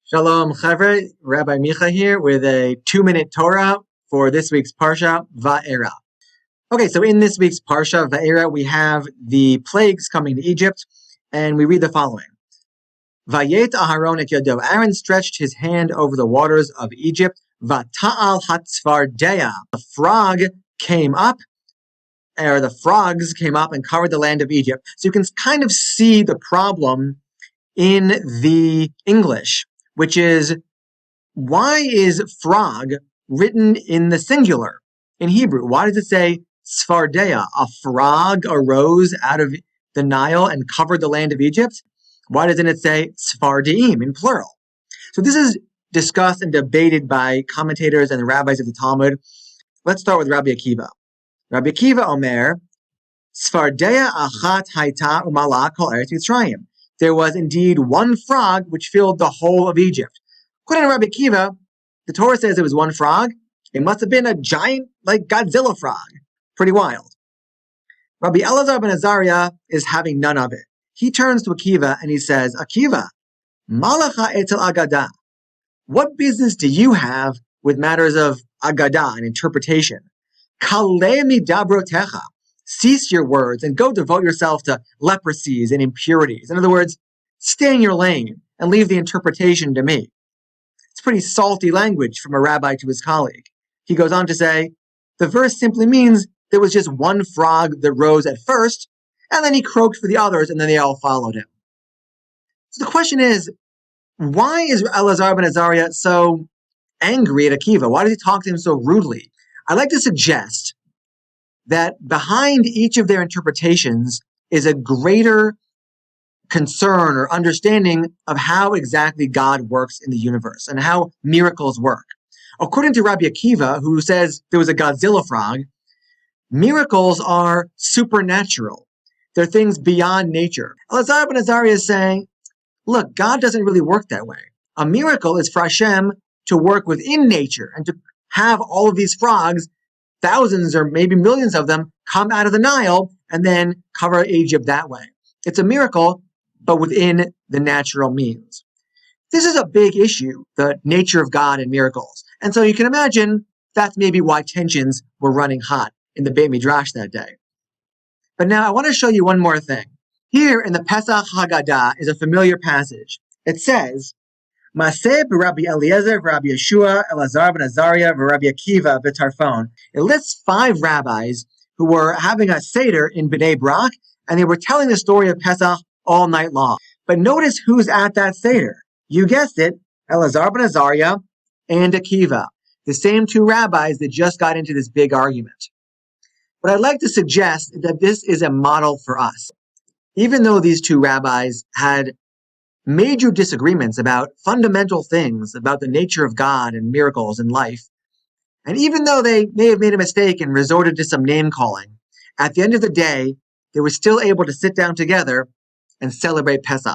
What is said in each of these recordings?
Shalom, Chavre. Rabbi Micha here with a 2-minute Torah for this week's Parsha, Va'era. Okay, so in this week's Parsha, Va'era, we have the plagues coming to Egypt, and we read the following. Vayet Aharon et yado. Aaron stretched his hand over the waters of Egypt. Vata'al hatzvardeya. The frog came up, or the frogs came up and covered the land of Egypt. So you can kind of see the problem in the English, which is, why is frog written in the singular in Hebrew? Why does it say Sfardeya? A frog arose out of the Nile and covered the land of Egypt? Why doesn't it say Sfardeim in plural? So this is discussed and debated by commentators and the rabbis of the Talmud. Let's start with Rabbi Akiva. Rabbi Akiva Omer, Sfardeya achat haita umala kol eretz Mitzrayim. There was indeed one frog which filled the whole of Egypt. According to Rabbi Akiva, the Torah says it was one frog. It must have been a giant, like Godzilla frog. Pretty wild. Rabbi Elazar ben Azariah is having none of it. He turns to Akiva and he says, Akiva, malacha etel agada. What business do you have with matters of agada and interpretation? Kaleh midabrotecha. Cease your words and go devote yourself to leprosies and impurities. In other words, stay in your lane and leave the interpretation to me. It's pretty salty language from a rabbi to his colleague. He goes on to say, the verse simply means there was just one frog that rose at first, and then he croaked for the others, and then they all followed him. So the question is, why is Elazar ben Azariah so angry at Akiva? Why does he talk to him so rudely? I'd like to suggest that behind each of their interpretations is a greater concern or understanding of how exactly God works in the universe and how miracles work. According to Rabbi Akiva, who says there was a Godzilla frog, miracles are supernatural. They're things beyond nature. Elazar ben Azariah is saying, look, God doesn't really work that way. A miracle is for Hashem to work within nature and to have all of these frogs, thousands or maybe millions of them, come out of the Nile and then cover Egypt that way. It's a miracle, but within the natural means. This is a big issue, the nature of God and miracles. And so you can imagine that's maybe why tensions were running hot in the Beit Midrash that day. But now I want to show you one more thing. Here in the Pesach Haggadah is a familiar passage. It says, Maseh b'Rabbi Eliezer v'Rabbi Yeshua, Elazar ben Azariah v'Rabbi Akiva v'Tarfon. It lists 5 rabbis who were having a seder in Bnei Brak, and they were telling the story of Pesach all night long. But notice who's at that seder. You guessed it, Elazar ben Azariah and Akiva, the same 2 rabbis that just got into this big argument. But I'd like to suggest that this is a model for us. Even though these 2 rabbis had major disagreements about fundamental things, about the nature of God and miracles in life, and even though they may have made a mistake and resorted to some name-calling, at the end of the day, they were still able to sit down together and celebrate Pesach.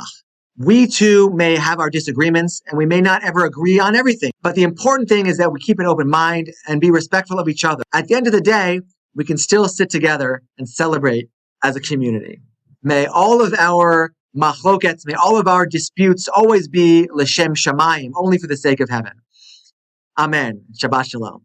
We too may have our disagreements, and we may not ever agree on everything, but the important thing is that we keep an open mind and be respectful of each other. At the end of the day, we can still sit together and celebrate as a community. May all of our machlokets, may all of our disputes always be l'shem shamayim, only for the sake of heaven. Amen. Shabbat shalom.